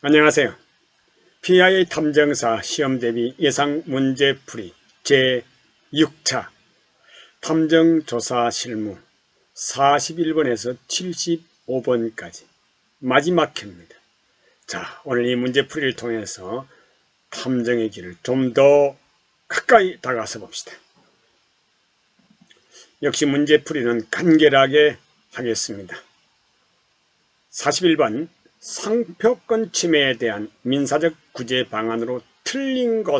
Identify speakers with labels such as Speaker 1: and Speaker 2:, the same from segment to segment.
Speaker 1: 안녕하세요. PIA 탐정사 시험대비 예상문제풀이 제6차 탐정조사 실무 41번에서 75번까지 마지막 회입니다. 자, 오늘 이 문제풀이를 통해서 탐정의 길을 좀 더 가까이 다가서 봅시다. 역시 문제풀이는 간결하게 하겠습니다. 41번 상표권 침해에 대한 민사적 구제 방안으로 틀린 것.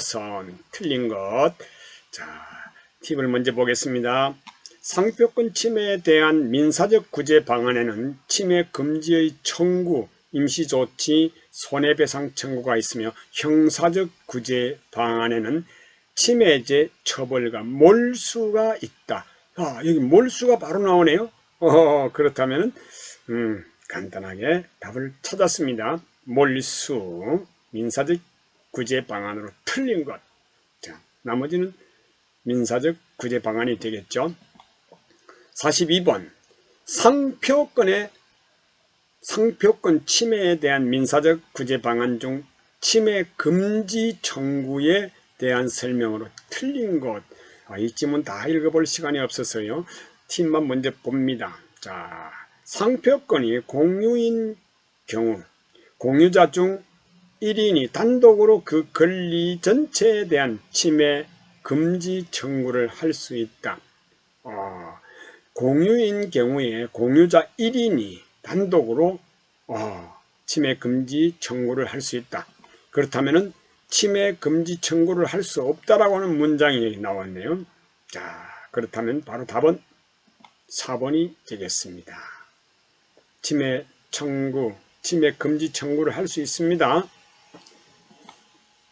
Speaker 1: 자, 팁을 먼저 보겠습니다. 상표권 침해에 대한 민사적 구제 방안에는 침해 금지의 청구, 임시조치, 손해배상 청구가 있으며 형사적 구제 방안에는 침해죄 처벌과 몰수가 있다. 여기 몰수가 바로 나오네요. 그렇다면 간단하게 답을 찾았습니다. 몰수, 민사적 구제 방안으로 틀린 것. 자, 나머지는 민사적 구제 방안이 되겠죠. 42번 상표권 침해에 대한 민사적 구제 방안 중 침해 금지 청구에 대한 설명으로 틀린 것. 이 지문 다 읽어볼 시간이 없어서요. 팁만 먼저 봅니다. 자, 상표권이 공유인 경우 공유자 중 1인이 단독으로 그 권리 전체에 대한 침해 금지 청구를 할 수 있다. 공유인 경우에 공유자 1인이 단독으로 침해 금지 청구를 할 수 있다. 그렇다면 침해 금지 청구를 할 수 없다라고 하는 문장이 나왔네요. 자, 그렇다면 바로 답은 4번이 되겠습니다. 침해 금지 청구를 할 수 있습니다.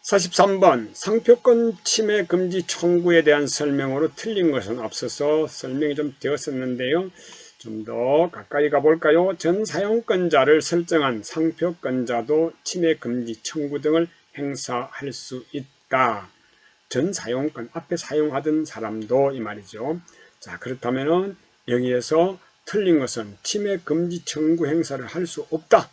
Speaker 1: 43번 상표권 침해 금지 청구에 대한 설명으로 틀린 것은 앞서서 설명이 좀 되었었는데요. 좀 더 가까이 가볼까요? 전 사용권자를 설정한 상표권자도 침해 금지 청구 등을 행사할 수 있다. 전 사용권, 앞에 사용하던 사람도 이 말이죠. 자, 그렇다면 여기에서 틀린 것은 침해 금지 청구 행사를 할 수 없다.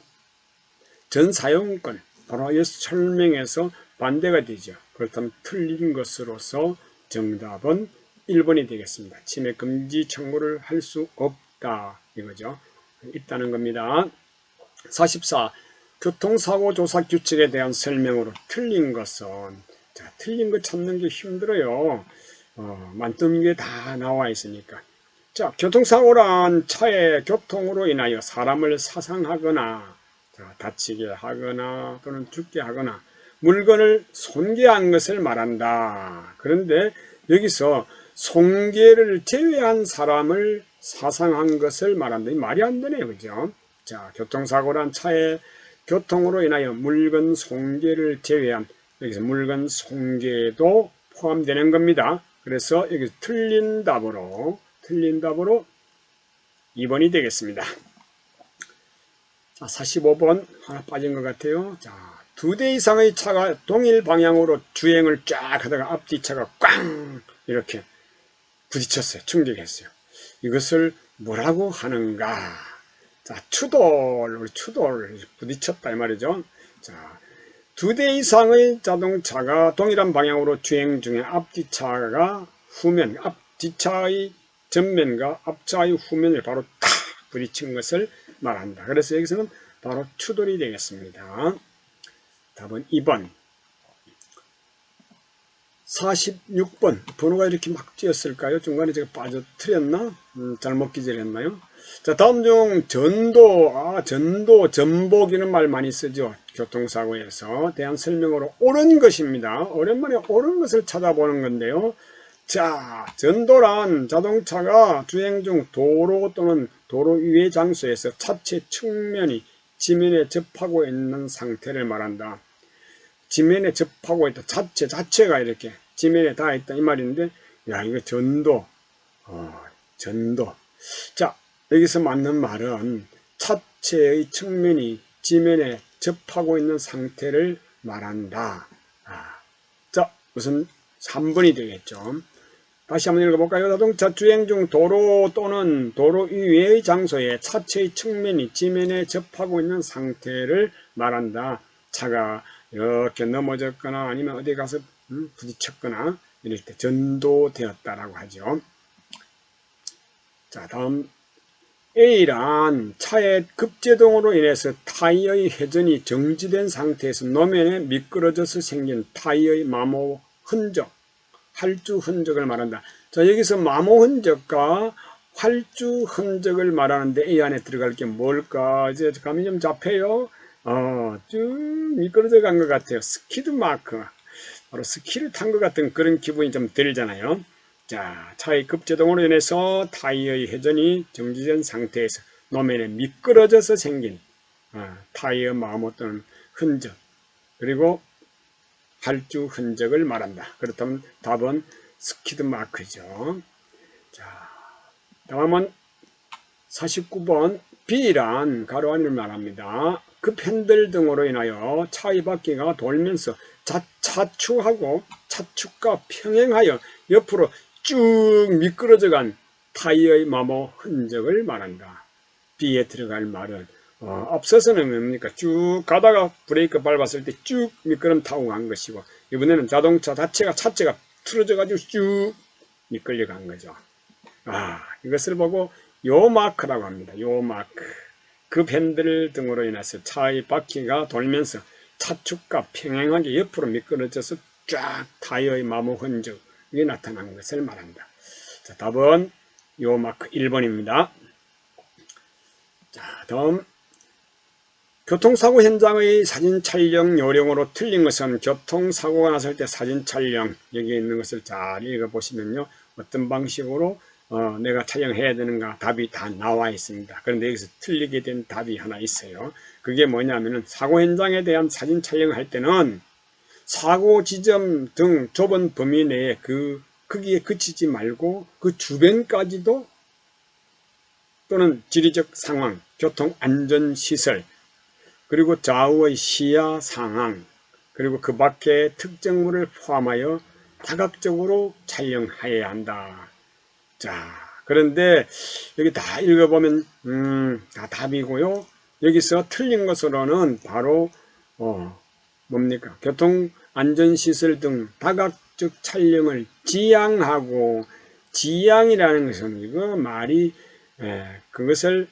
Speaker 1: 전 사용권, 바로 여기서 설명해서 반대가 되죠. 그렇다면 틀린 것으로서 정답은 1번이 되겠습니다. 침해 금지 청구를 할 수 없다. 이거죠. 있다는 겁니다. 44. 교통사고 조사 규칙에 대한 설명으로 틀린 것은, 자, 틀린 거 찾는 게 힘들어요. 만점이 다 나와 있으니까. 자, 교통사고란 차의 교통으로 인하여 사람을 사상하거나 다치게 하거나 또는 죽게 하거나 물건을 손괴한 것을 말한다. 그런데 여기서 손괴를 제외한 사람을 사상한 것을 말한다. 이 말이 안 되네요. 그죠? 자, 교통사고란 차의 교통으로 인하여 물건 손괴를 제외한, 여기서 물건 손괴도 포함되는 겁니다. 그래서 여기서 틀린 답으로 2번이 되겠습니다. 자, 45번 하나 빠진 것 같아요. 자, 2대 이상의 차가 동일 방향으로 주행을 쫙 하다가 앞뒤차가 꽝 이렇게 부딪혔어요. 충격했어요. 이것을 뭐라고 하는가? 자, 추돌 부딪혔다 이 말이죠. 자, 2대 이상의 자동차가 동일한 방향으로 주행 중에 앞뒤차가 앞뒤차의 전면과 앞차의 후면을 바로 탁 부딪힌 것을 말한다. 그래서 여기서는 바로 추돌이 되겠습니다. 답은 2번. 46번. 번호가 이렇게 막 띄었을까요? 중간에 제가 빠져트렸나? 잘못 기재했나요? 자, 다음 중 전복 이런 말 많이 쓰죠. 교통사고에서 대한 설명으로 옳은 것입니다. 오랜만에 옳은 것을 찾아보는 건데요. 자, 전도란 자동차가 주행 중 도로 또는 도로 위의 장소에서 차체 측면이 지면에 접하고 있는 상태를 말한다. 지면에 접하고 있다. 자체가 이렇게 지면에 닿아 있다. 이 말인데, 야, 이거 전도. 자, 여기서 맞는 말은 차체의 측면이 지면에 접하고 있는 상태를 말한다. 자, 우선 3번이 되겠죠. 다시 한번 읽어볼까요? 자동차 주행 중 도로 또는 도로 이외의 장소에 차체의 측면이 지면에 접하고 있는 상태를 말한다. 차가 이렇게 넘어졌거나 아니면 어디 가서 부딪혔거나 이럴 때 전도되었다라고 하죠. 자, 다음 A란 차의 급제동으로 인해서 타이어의 회전이 정지된 상태에서 노면에 미끄러져서 생긴 타이어의 마모 흔적, 활주 흔적을 말한다. 자, 여기서 마모 흔적과 활주 흔적을 말하는데 이 안에 들어갈 게 뭘까? 이제 감이 좀 잡혀요? 쭉 미끄러져 간 것 같아요. 스키드 마크. 바로 스키를 탄 것 같은 그런 기분이 좀 들잖아요. 자, 차의 급제동으로 인해서 타이어의 회전이 정지된 상태에서 노면에 미끄러져서 생긴 타이어 마모 또는 흔적, 그리고 활주 흔적을 말한다. 그렇다면 답은 스키드 마크죠. 자, 다음은 49번 B란 가로 안을 말합니다. 급핸들 등으로 인하여 차의 바퀴가 돌면서 차축하고 차축과 평행하여 옆으로 쭉 미끄러져간 타이어의 마모 흔적을 말한다. B에 들어갈 말은 앞서서는 뭡니까? 쭉 가다가 브레이크 밟았을 때 쭉 미끄럼 타고 간 것이고, 이번에는 자동차 자체가 차체가 틀어져 가지고 쭉 미끌려 간 거죠. 이것을 보고 요 마크라고 합니다. 요 마크. 급핸들 등으로 인해서 차의 바퀴가 돌면서 차축과 평행하게 옆으로 미끄러져서 쫙 타이어의 마모 흔적이 나타난 것을 말한다. 자, 답은 요 마크 1번입니다. 자, 다음 교통사고 현장의 사진 촬영 요령으로 틀린 것은 교통사고가 났을 때 사진 촬영, 여기에 있는 것을 잘 읽어보시면요, 어떤 방식으로 내가 촬영해야 되는가 답이 다 나와 있습니다. 그런데 여기서 틀리게 된 답이 하나 있어요. 그게 뭐냐면은 사고 현장에 대한 사진 촬영을 할 때는 사고 지점 등 좁은 범위 내에 그 크기에 그치지 말고 그 주변까지도, 또는 지리적 상황, 교통 안전 시설, 그리고 좌우의 시야 상황, 그리고 그 밖의 특정물을 포함하여 다각적으로 촬영해야 한다. 자, 그런데 여기 다 읽어보면 다 답이고요. 여기서 틀린 것으로는 바로 뭡니까? 교통안전시설 등 다각적 촬영을 지향하고, 지향이라는 것은 이거 말이 그것을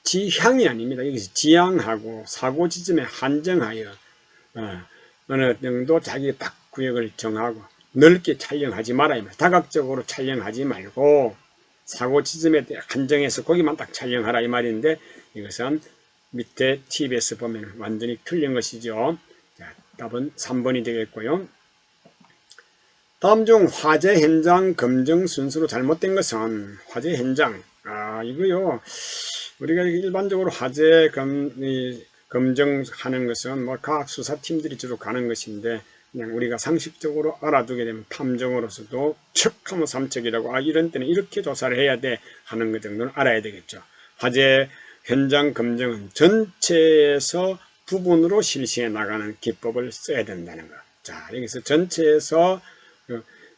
Speaker 1: 지향이 아닙니다. 여기서 지향하고 사고 지점에 한정하여 어느 정도 자기 딱 구역을 정하고 넓게 촬영하지 말아야 합니다. 다각적으로 촬영하지 말고 사고 지점에 한정해서 거기만 딱 촬영하라 이 말인데, 이것은 밑에 팁에서 보면 완전히 틀린 것이죠. 자, 답은 3번이 되겠고요. 다음 중 화재 현장 검증 순서로 잘못된 것은, 화재 현장, 이거요, 우리가 일반적으로 화재 검증하는 것은 뭐 과학 수사팀들이 주로 가는 것인데, 그냥 우리가 상식적으로 알아두게 되면 탐정으로서도 척하면 삼척이라고, 이런 때는 이렇게 조사를 해야 돼 하는 것 정도는 알아야 되겠죠. 화재 현장 검증은 전체에서 부분으로 실시해 나가는 기법을 써야 된다는 것. 자, 여기서 전체에서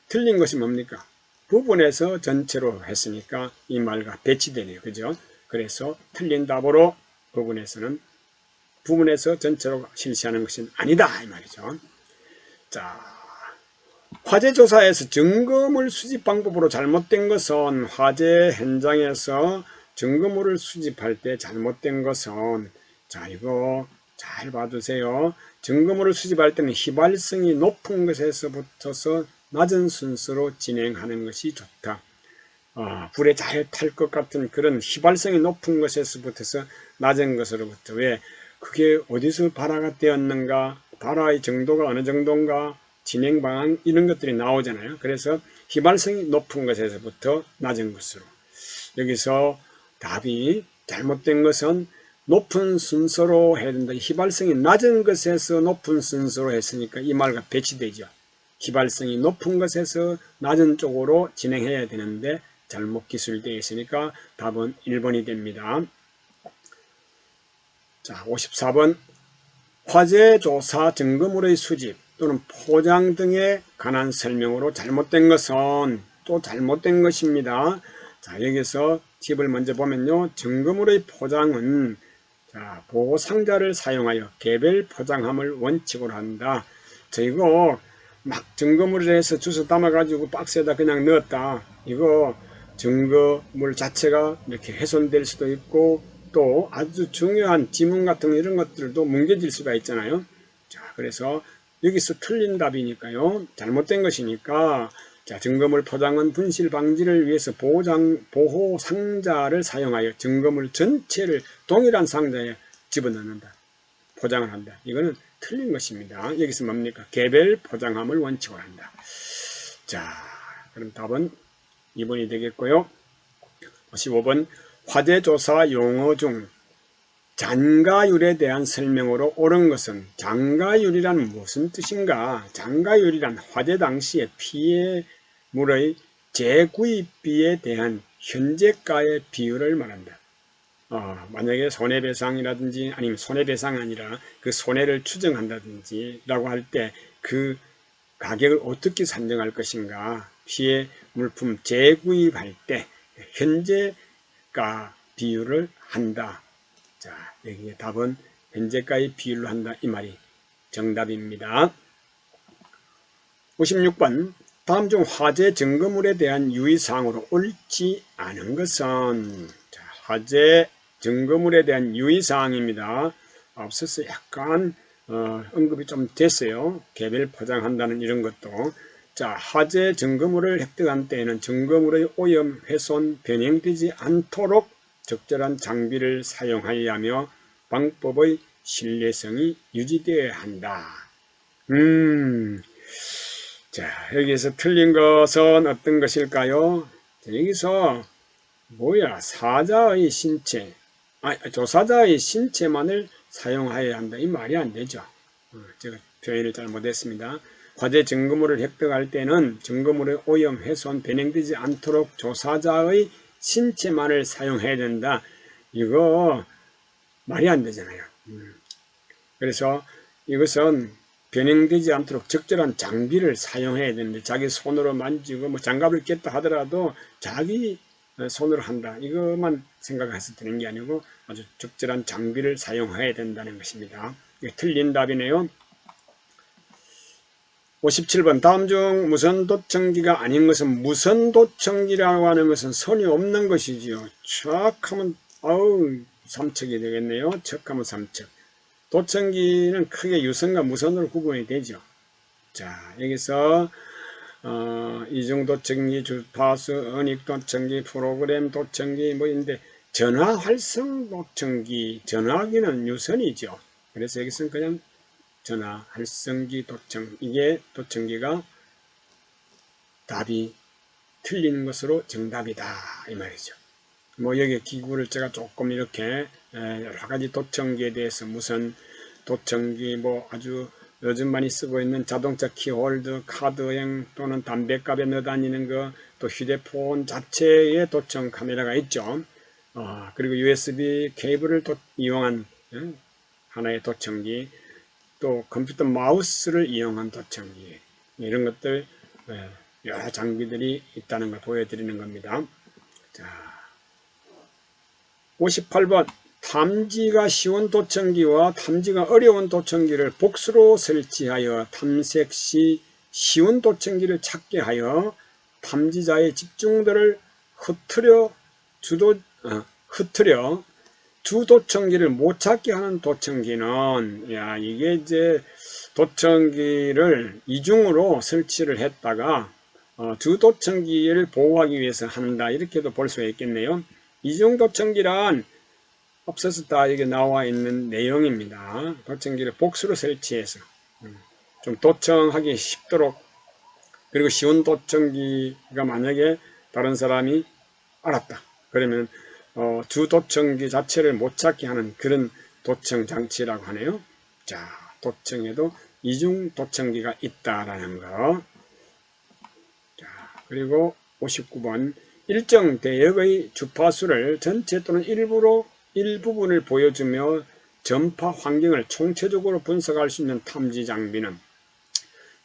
Speaker 1: 틀린 것이 뭡니까? 부분에서 전체로 했으니까 이 말과 배치되네요. 그죠? 그래서 틀린 답으로 부분에서 전체로 실시하는 것은 아니다 이 말이죠. 자, 화재 조사에서 증거물 수집 방법으로 잘못된 것은, 화재 현장에서 증거물을 수집할 때 잘못된 것은, 자, 이거 잘 봐두세요. 증거물을 수집할 때는 휘발성이 높은 것에서부터서 낮은 순서로 진행하는 것이 좋다. 불에 잘 탈 것 같은 그런 휘발성이 높은 것에서부터서 낮은 것으로부터, 왜? 그게 어디서 발화가 되었는가, 발화의 정도가 어느 정도인가, 진행 방안, 이런 것들이 나오잖아요. 그래서 휘발성이 높은 것에서부터 낮은 것으로. 여기서 답이 잘못된 것은 높은 순서로 해야 된다. 휘발성이 낮은 것에서 높은 순서로 했으니까 이 말과 배치되죠. 휘발성이 높은 것에서 낮은 쪽으로 진행해야 되는데 잘못 기술되어 있으니까 답은 1번이 됩니다. 자, 54번 화재 조사 증거물의 수집 또는 포장 등에 관한 설명으로 잘못된 것은, 또 잘못된 것입니다. 자, 여기서 팁을 먼저 보면요, 증거물의 포장은 자, 보호 상자를 사용하여 개별 포장함을 원칙으로 한다. 저 이거 막 증거물을 해서 주워 담아가지고 박스에다 그냥 넣었다. 이거 증거물 자체가 이렇게 훼손될 수도 있고 또 아주 중요한 지문 같은 이런 것들도 뭉개질 수가 있잖아요. 자, 그래서 여기서 틀린 답이니까요. 잘못된 것이니까 자, 증거물 포장은 분실 방지를 위해서 보호 상자를 사용하여 증거물 전체를 동일한 상자에 집어넣는다. 포장을 한다. 이거는 틀린 것입니다. 여기서 뭡니까? 개별 포장함을 원칙으로 한다. 자, 그럼 답은 2번이 되겠고요. 55번 화재조사 용어 중 잔가율에 대한 설명으로 옳은 것은 잔가율이란 무슨 뜻인가? 잔가율이란 화재 당시의 피해물의 재구입비에 대한 현재가의 비율을 말한다. 만약에 손해배상이라든지 아니면 손해배상이 아니라 그 손해를 추정한다든지 라고 할 때 그 가격을 어떻게 산정할 것인가? 피해 물품 재구입할 때 현재가 비율을 한다. 자, 여기에 답은 현재가의 비율로 한다. 이 말이 정답입니다. 56번 다음 중 화재 증거물에 대한 유의사항으로 옳지 않은 것은 자, 화재 증거물에 대한 유의사항입니다. 앞서서 약간 언급이 좀 됐어요. 개별 포장한다는 이런 것도. 자, 화재 증거물을 획득한 때에는 증거물의 오염, 훼손, 변형되지 않도록 적절한 장비를 사용하여야 하며 방법의 신뢰성이 유지되어야 한다. 자, 여기서 틀린 것은 어떤 것일까요? 자, 여기서 사자의 신체, 조사자의 신체만을 사용하여야 한다. 이 말이 안 되죠. 제가 표현을 잘못했습니다. 화재 증거물을 획득할 때는 증거물의 오염, 훼손, 변형되지 않도록 조사자의 신체만을 사용해야 된다. 이거 말이 안 되잖아요. 그래서 이것은 변형되지 않도록 적절한 장비를 사용해야 되는데 자기 손으로 만지고 장갑을 꼈다 하더라도 자기 손으로 한다. 이것만 생각해서 되는 게 아니고 아주 적절한 장비를 사용해야 된다는 것입니다. 이게 틀린 답이네요. 57번 다음 중 무선도청기가 아닌 것은 무선도청기라고 하는 것은 선이 없는 것이지요. 척하면 삼척이 되겠네요. 척하면 삼척. 도청기는 크게 유선과 무선으로 구분이 되죠. 자, 여기서 이중도청기, 주파수, 은익도청기, 프로그램 도청기 뭐인데 전화활성 도청기, 전화기는 유선이죠. 그래서 여기서는 그냥 전화활성기 도청, 이게 도청기가 답이 틀린 것으로 정답이다 이 말이죠. 여기 기구를 제가 조금 이렇게 여러 가지 도청기에 대해서 무선 도청기, 아주 요즘 많이 쓰고 있는 자동차 키홀드, 카드형 또는 담배갑에 넣어 다니는 거, 또 휴대폰 자체의 도청 카메라가 있죠. 그리고 USB 케이블을 이용한 하나의 도청기, 또 컴퓨터 마우스를 이용한 도청기, 이런 것들 여러 장비들이 있다는 걸 보여드리는 겁니다. 자, 58번 탐지가 쉬운 도청기와 탐지가 어려운 도청기를 복수로 설치하여 탐색 시 쉬운 도청기를 찾게 하여 탐지자의 집중도를 흐트려 주도청기를 못 찾게 하는 도청기는 이게 이제 도청기를 이중으로 설치를 했다가 주도청기를 보호하기 위해서 한다 이렇게도 볼 수가 있겠네요. 이중도청기란 앞서서 다 여기 나와 있는 내용입니다. 도청기를 복수로 설치해서 좀 도청하기 쉽도록, 그리고 쉬운 도청기가 만약에 다른 사람이 알았다 그러면 주도청기 자체를 못 찾게 하는 그런 도청 장치라고 하네요. 자, 도청에도 이중 도청기가 있다라는 거. 자, 그리고 59번 일정 대역의 주파수를 전체 또는 일부분을 보여주며 전파 환경을 총체적으로 분석할 수 있는 탐지 장비는,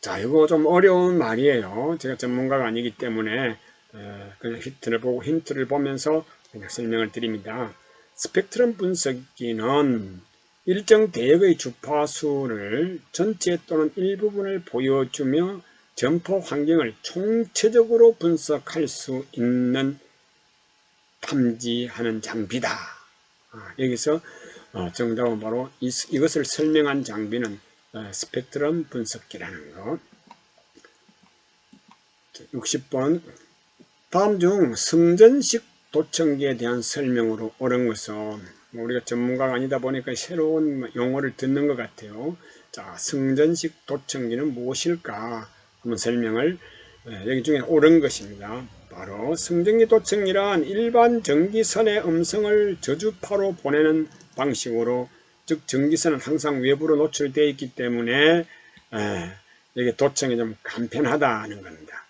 Speaker 1: 자, 이거 좀 어려운 말이에요. 제가 전문가가 아니기 때문에 그냥 힌트를 보면서 그냥 설명을 드립니다. 스펙트럼 분석기는 일정 대역의 주파수를 전체 또는 일부분을 보여주며 전파 환경을 총체적으로 분석할 수 있는 탐지하는 장비다. 여기서 정답은 바로 이것을 설명한 장비는 스펙트럼 분석기라는 것. 60번 다음 중 성전식 도청기에 대한 설명으로 옳은 것은, 우리가 전문가가 아니다 보니까 새로운 용어를 듣는 것 같아요. 자, 성전식 도청기는 무엇일까? 한번 설명을, 여기 중에 옳은 것입니다. 바로 성전기 도청기란 일반 전기선의 음성을 저주파로 보내는 방식으로, 즉 전기선은 항상 외부로 노출되어 있기 때문에 이게 도청이 좀 간편하다는 겁니다.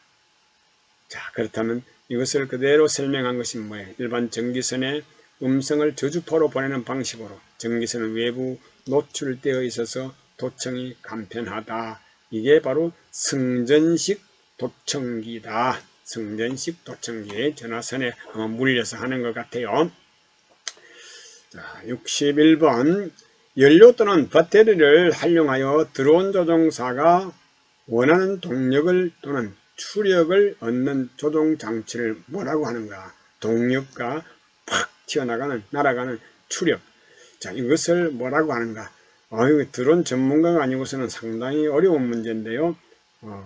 Speaker 1: 자, 그렇다면 이것을 그대로 설명한 것이 뭐예요? 일반 전기선의 음성을 저주파로 보내는 방식으로 전기선은 외부 노출되어 있어서 도청이 간편하다. 이게 바로 성전식 도청기다. 성전식 도청기, 전화선에 물려서 하는 것 같아요. 자, 61번 연료 또는 배터리를 활용하여 드론 조종사가 원하는 동력을 또는 추력을 얻는 조종 장치를 뭐라고 하는가? 동력과 팍 튀어나가는, 날아가는 추력. 자, 이것을 뭐라고 하는가? 드론 전문가가 아니고서는 상당히 어려운 문제인데요.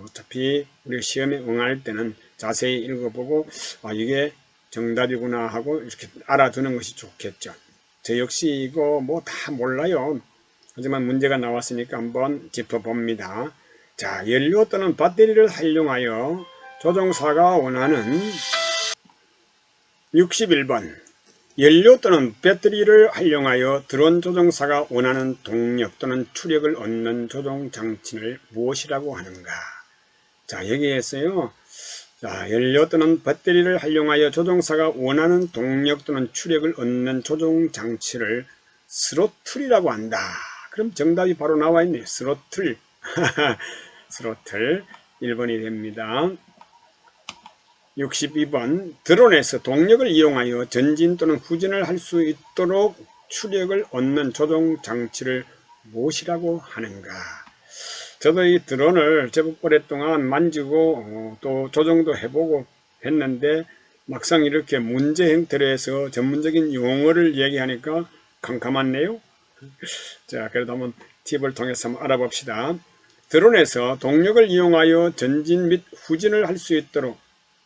Speaker 1: 어차피 우리가 시험에 응할 때는 자세히 읽어보고 이게 정답이구나 하고 이렇게 알아두는 것이 좋겠죠. 저 역시 이거 뭐 다 몰라요. 하지만 문제가 나왔으니까 한번 짚어봅니다. 자, 연료 또는 배터리를 활용하여 조종사가 원하는 61번 연료 또는 배터리를 활용하여 드론 조종사가 원하는 동력 또는 추력을 얻는 조종 장치를 무엇이라고 하는가? 자, 여기에서요. 자, 연료 또는 배터리를 활용하여 조종사가 원하는 동력 또는 추력을 얻는 조종 장치를 스로틀이라고 한다. 그럼 정답이 바로 나와 있네요. 스로틀. 스로틀 1번이 됩니다. 62번 드론에서 동력을 이용하여 전진 또는 후진을 할 수 있도록 추력을 얻는 조종 장치를 무엇이라고 하는가? 저도 이 드론을 제법 오랫동안 만지고 또 조종도 해보고 했는데 막상 이렇게 문제 형태로 해서 전문적인 용어를 얘기하니까 캄캄하네요. 자, 그래도 한번 팁을 통해서 한번 알아봅시다. 드론에서 동력을 이용하여 전진 및 후진을 할 수 있도록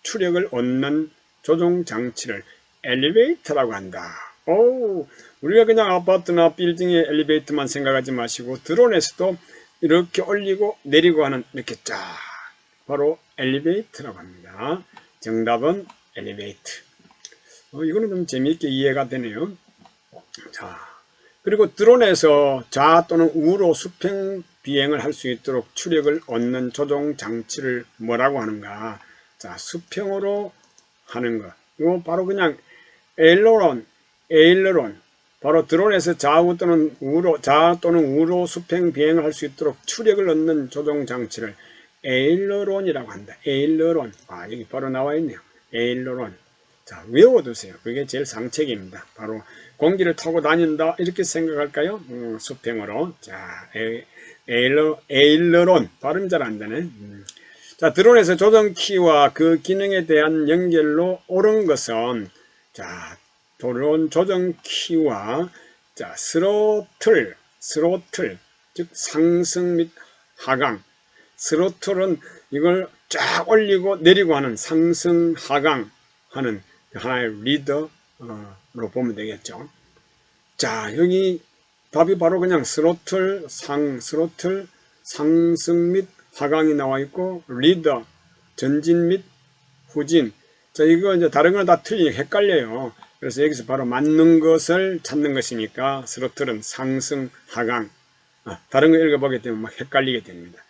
Speaker 1: 추력을 얻는 조종 장치를 엘리베이터라고 한다. 우리가 그냥 아파트나 빌딩의 엘리베이터만 생각하지 마시고 드론에서도 이렇게 올리고 내리고 하는, 이렇게 쫙, 바로 엘리베이터라고 합니다. 정답은 엘리베이터. 이거는 좀 재미있게 이해가 되네요. 자, 그리고 드론에서 좌 또는 우로 수평 비행을 할 수 있도록 추력을 얻는 조종 장치를 뭐라고 하는가? 자, 수평으로 하는 것. 이거 바로 그냥 에일러론. 바로 드론에서 좌 또는 우로 수평 비행을 할 수 있도록 추력을 얻는 조종 장치를 에일러론이라고 한다. 에일러론. 여기 바로 나와 있네요. 에일러론. 자, 외워두세요. 그게 제일 상책입니다. 바로 공기를 타고 다닌다 이렇게 생각할까요? 수평으로. 자, 에일러론. 발음 잘 안 되네. 자, 드론에서 조종 키와 그 기능에 대한 연결로 옳은 것은, 자, 드론 조종 키와 자, 스로틀, 즉 상승 및 하강. 스로틀은 이걸 쫙 올리고 내리고 하는 상승 하강 하는 하나의 리더로 보면 되겠죠. 자, 여기 답이 바로 그냥 스로틀 상승 및 하강이 나와 있고, 리더 전진 및 후진. 자, 이거 이제 다른 건 다 틀리니까 헷갈려요. 그래서 여기서 바로 맞는 것을 찾는 것이니까 스로틀은 상승 하강. 다른 거 읽어보게 되면 막 헷갈리게 됩니다.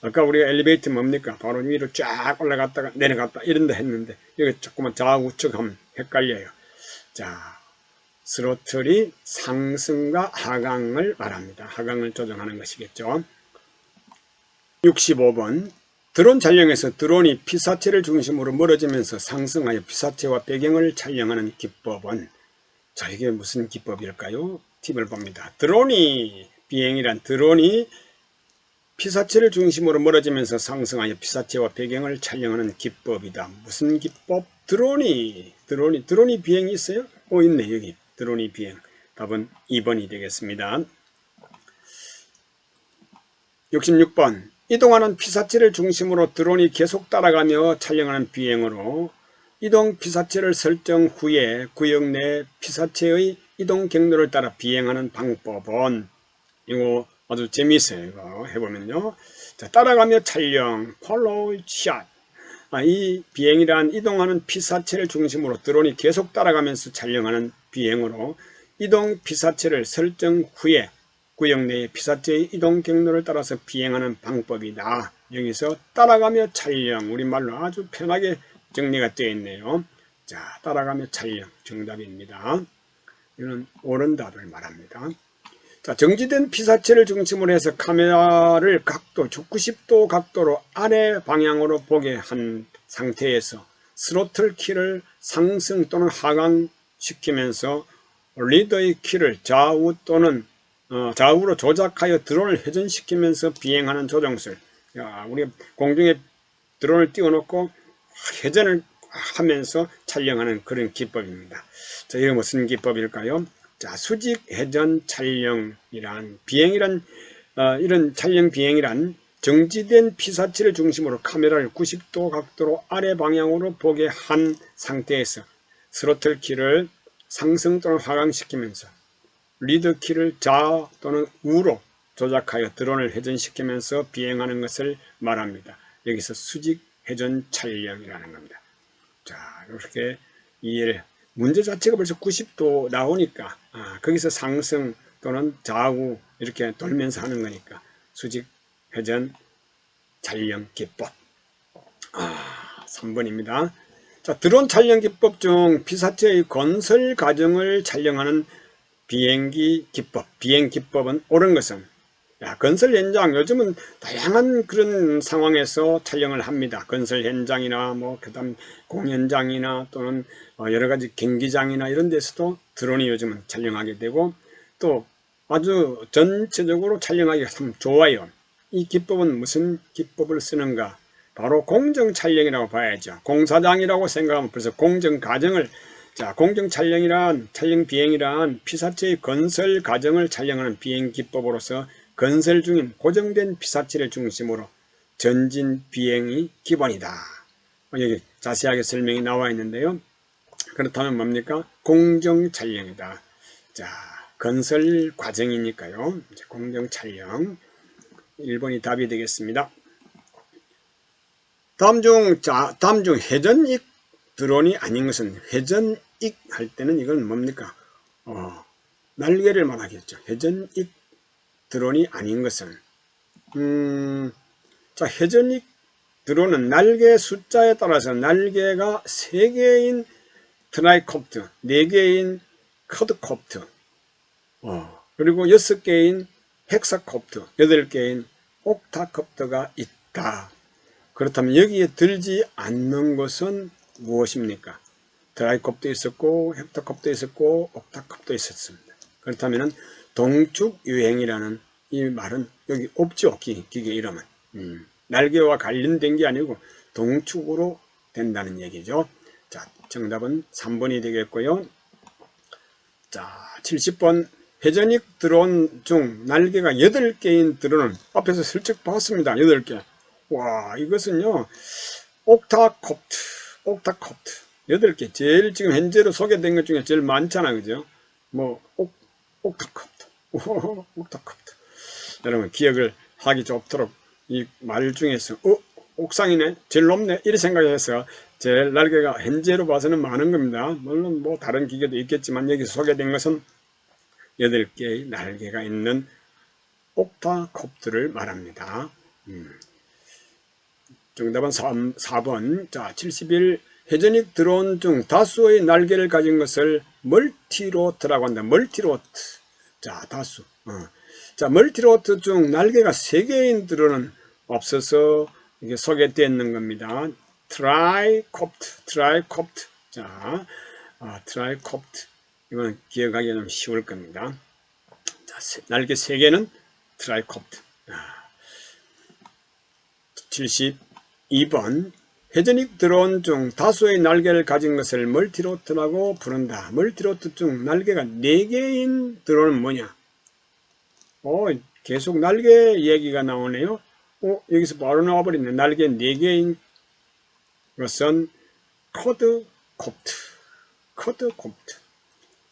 Speaker 1: 아까 우리가 엘리베이터 뭡니까? 바로 위로 쫙 올라갔다가 내려갔다 이런다 했는데 여기 조금만 좌우측 하면 헷갈려요. 자, 스로틀이 상승과 하강을 말합니다. 하강을 조정하는 것이겠죠. 65번 드론 촬영에서 드론이 피사체를 중심으로 멀어지면서 상승하여 피사체와 배경을 촬영하는 기법은, 자, 이게 무슨 기법일까요? 팁을 봅니다. 드론이 피사체를 중심으로 멀어지면서 상승하여 피사체와 배경을 촬영하는 기법이다. 무슨 기법? 드론이 비행이 있어요? 있네, 여기. 드론이 비행. 답은 2번이 되겠습니다. 66번. 이동하는 피사체를 중심으로 드론이 계속 따라가며 촬영하는 비행으로 이동 피사체를 설정 후에 구역 내 피사체의 이동 경로를 따라 비행하는 방법은, 이거 아주 재미있어요. 이거 해보면요. 자, 따라가며 촬영, follow shot. 이 비행이란 이동하는 피사체를 중심으로 드론이 계속 따라가면서 촬영하는 비행으로 이동 피사체를 설정 후에 구역 내의 피사체의 이동 경로를 따라서 비행하는 방법이다. 여기서 따라가며 촬영, 우리말로 아주 편하게 정리가 되어 있네요. 자, 따라가며 촬영 정답입니다. 이는 옳은 답을 말합니다. 자, 정지된 피사체를 중심으로 해서 카메라를 90도 각도로 아래 방향으로 보게 한 상태에서 스로틀 키를 상승 또는 하강시키면서 리더의 키를 좌우로 조작하여 드론을 회전시키면서 비행하는 조종술. 우리 공중에 드론을 띄워놓고 회전을 하면서 촬영하는 그런 기법입니다. 자, 이게 무슨 기법일까요? 자, 수직 회전 촬영이란 이런 촬영 비행이란 정지된 피사체를 중심으로 카메라를 90도 각도로 아래 방향으로 보게 한 상태에서 스로틀 키를 상승 또는 하강시키면서 리드 키를 좌 또는 우로 조작하여 드론을 회전시키면서 비행하는 것을 말합니다. 여기서 수직 회전 촬영이라는 겁니다. 자, 이렇게 이해를, 문제 자체가 벌써 90도 나오니까 거기서 상승 또는 좌우 이렇게 돌면서 하는 거니까 수직 회전 촬영 기법. 3번입니다. 자, 드론 촬영 기법 중 피사체의 건설 과정을 촬영하는 비행기 기법, 비행 기법은 옳은 것은, 건설 현장, 요즘은 다양한 그런 상황에서 촬영을 합니다. 건설 현장이나 그다음 공연장이나 또는 여러 가지 경기장이나 이런 데서도 드론이 요즘은 촬영하게 되고, 또 아주 전체적으로 촬영하기가 참 좋아요. 이 기법은 무슨 기법을 쓰는가? 바로 공정 촬영이라고 봐야죠. 공사장이라고 생각하면 벌써 공정 과정을, 자, 공정 촬영 비행이란 피사체의 건설 과정을 촬영하는 비행 기법으로서 건설 중인 고정된 피사체를 중심으로 전진 비행이 기본이다. 여기 자세하게 설명이 나와 있는데요. 그렇다면 뭡니까? 공정 촬영이다. 자, 건설 과정이니까요. 공정 촬영. 1번이 답이 되겠습니다. 다음 중 회전익 드론이 아닌 것은, 회전익 할 때는 이건 뭡니까? 날개를 말하겠죠. 회전익 드론이 아닌 것은, 자, 회전익 드론은 날개 숫자에 따라서 날개가 3개인 트라이콥트, 4개인 쿼드콥트, 그리고 6개인 헥사콥트, 8개인 옥타콥트가 있다. 그렇다면 여기에 들지 않는 것은 무엇입니까? 트라이콥도 있었고 헥타콥도 있었고 옥타콥도 있었습니다. 그렇다면 동축 유행이라는 이 말은 여기 없죠. 기계 이름은. 날개와 관련된 게 아니고 동축으로 된다는 얘기죠. 자, 정답은 3번이 되겠고요. 자, 70번. 회전익 드론 중 날개가 8개인 드론은 앞에서 슬쩍 봤습니다. 8개. 와, 이것은요, 옥타콥트, 8개. 제일 지금 현재로 소개된 것 중에 제일 많잖아, 그죠? 옥타콥트. 옥타콥트. 여러분, 기억을 하기 좋도록 이 말 중에서, 옥상이네? 제일 높네? 이렇게 생각해서 제일 날개가 현재로 봐서는 많은 겁니다. 물론 다른 기계도 있겠지만 여기서 소개된 것은 8개의 날개가 있는 옥타콥트를 말합니다. 정답은 4번. 자, 71. 회전익 드론 중 다수의 날개를 가진 것을 멀티로트라고 한다. 멀티로트. 자, 다수. 자, 멀티로트 중 날개가 3개인 드론은 없어서 이게 소개되어 있는 겁니다. 트라이콥트. 자, 트라이콥트. 이건 기억하기 좀 쉬울 겁니다. 자, 날개 3개는 트라이콥트. 72번 회전익 드론 중 다수의 날개를 가진 것을 멀티로트라고 부른다. 멀티로트 중 날개가 4개인 드론은 뭐냐? 계속 날개 얘기가 나오네요. 여기서 바로 나와버렸네. 날개 4개인 것은 쿼드콥트.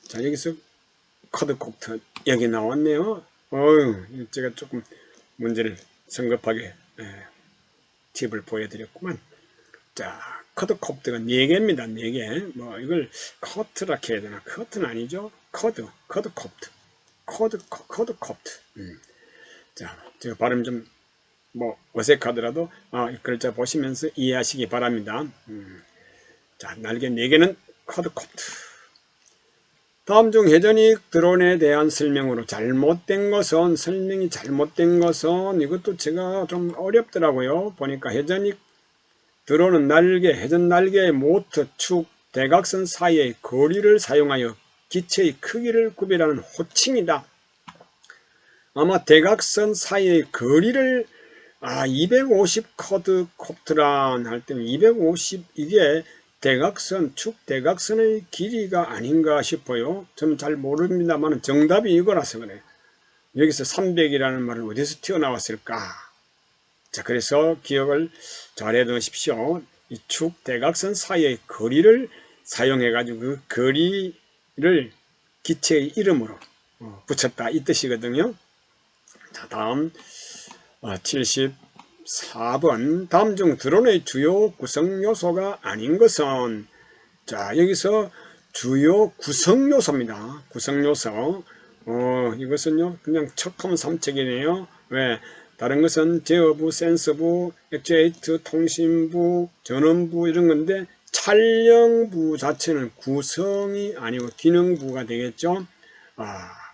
Speaker 1: 자, 여기서 쿼드콥트 여기 나왔네요. 제가 조금 문제를 성급하게 팁을 보여드렸구만. 자, 쿼드콥트가 4개입니다. 4개. 뭐 이걸 커트라 해야 되나? 커트는 아니죠. 쿼드콥트. 자, 제가 발음 좀 어색하더라도 이 글자 보시면서 이해하시기 바랍니다. 자, 날개 4개는 쿼드콥트. 다음 중 회전익 드론에 대한 설명으로 설명이 잘못된 것은 이것도 제가 좀 어렵더라고요. 보니까 회전익 드론은 회전 날개의 모터, 축, 대각선 사이의 거리를 사용하여 기체의 크기를 구별하는 호칭이다. 아마 대각선 사이의 거리를 250 쿼드콥트란 할 때는 250 이게 축 대각선의 길이가 아닌가 싶어요. 저는 잘 모릅니다만 정답이 이거라서 그래요. 여기서 300이라는 말은 어디서 튀어나왔을까? 자, 그래서 기억을 잘 해두십시오. 이 축 대각선 사이의 거리를 사용해 가지고 그 거리를 기체의 이름으로 붙였다 이 뜻이거든요. 자, 다음 74번 다음 중 드론의 주요 구성 요소가 아닌 것은, 자, 여기서 주요 구성 요소입니다. 구성 요소. 이것은요 그냥 척하면 삼척이네요. 왜? 다른 것은 제어부, 센서부, 액추에이터, 통신부, 전원부 이런 건데 촬영부 자체는 구성이 아니고 기능부가 되겠죠.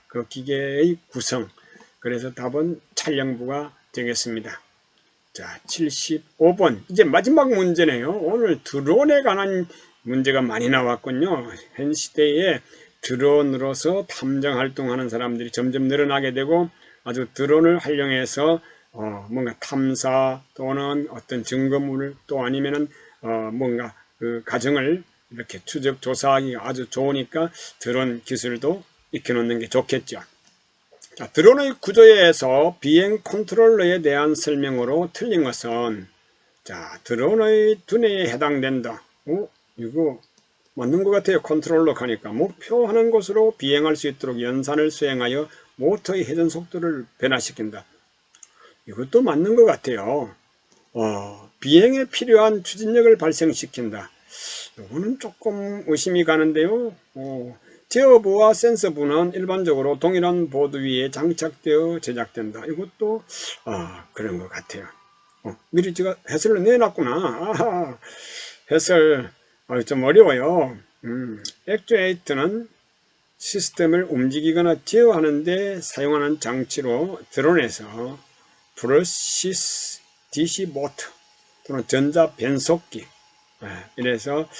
Speaker 1: 그 기계의 구성. 그래서 답은 촬영부가 되겠습니다. 자, 75번 이제 마지막 문제네요. 오늘 드론에 관한 문제가 많이 나왔군요. 현 시대에 드론으로서 탐정 활동하는 사람들이 점점 늘어나게 되고 아주 드론을 활용해서 뭔가 탐사 또는 어떤 증거물을 또 아니면은 뭔가 그 가정을 이렇게 추적 조사하기가 아주 좋으니까 드론 기술도 익혀놓는 게 좋겠죠. 자, 드론의 구조에서 비행 컨트롤러에 대한 설명으로 틀린 것은, 자, 드론의 두뇌에 해당된다. 이거 맞는 것 같아요. 컨트롤러 하니까 목표하는 곳으로 비행할 수 있도록 연산을 수행하여 모터의 회전 속도를 변화시킨다. 이것도 맞는 것 같아요. 비행에 필요한 추진력을 발생시킨다. 이거는 조금 의심이 가는데요. 제어부와 센서부는 일반적으로 동일한 보드 위에 장착되어 제작된다. 이것도 그런 것 같아요. 미리 제가 해설을 내놨구나. 해설 좀 어려워요. 액추에이터는 시스템을 움직이거나 제어하는 데 사용하는 장치로 드론에서 프로시스 DC 모터 또는 전자 변속기 이래서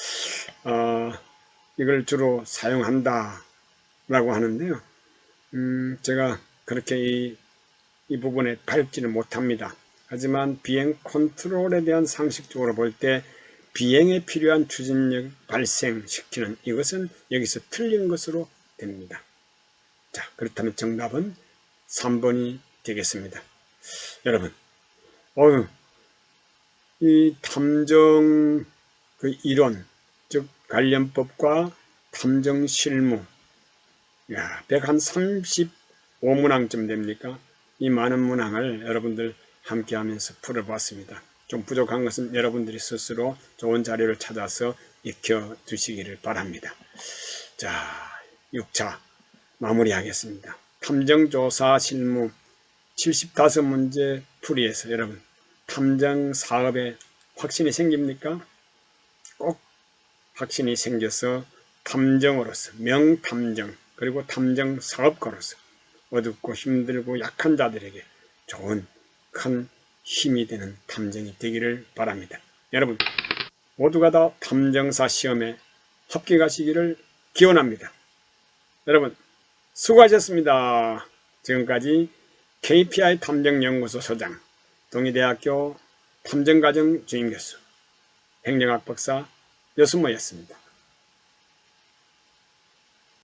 Speaker 1: 이걸 주로 사용한다 라고 하는데요. 제가 그렇게 이 부분에 가입지는 못합니다. 하지만 비행 컨트롤에 대한 상식적으로 볼 때 비행에 필요한 추진력 발생시키는 이것은 여기서 틀린 것으로 됩니다. 자, 그렇다면 정답은 3번이 되겠습니다. 여러분, 이 탐정 그 이론, 즉 관련법과 탐정 실무, 135문항쯤 됩니까? 이 많은 문항을 여러분들 함께 하면서 풀어봤습니다. 좀 부족한 것은 여러분들이 스스로 좋은 자료를 찾아서 익혀 두시기를 바랍니다. 자, 6차 마무리하겠습니다. 탐정조사 실무 75문제 풀이에서 여러분 탐정 사업에 확신이 생깁니까? 꼭 확신이 생겨서 탐정으로서 명탐정 그리고 탐정 사업가로서 어둡고 힘들고 약한 자들에게 좋은 큰 힘이 되는 탐정이 되기를 바랍니다. 여러분 모두가 다 탐정사 시험에 합격하시기를 기원합니다. 여러분 수고하셨습니다. 지금까지 KPI 탐정연구소 소장, 동의대학교 탐정과정 주임교수, 행정학 박사 여순모였습니다.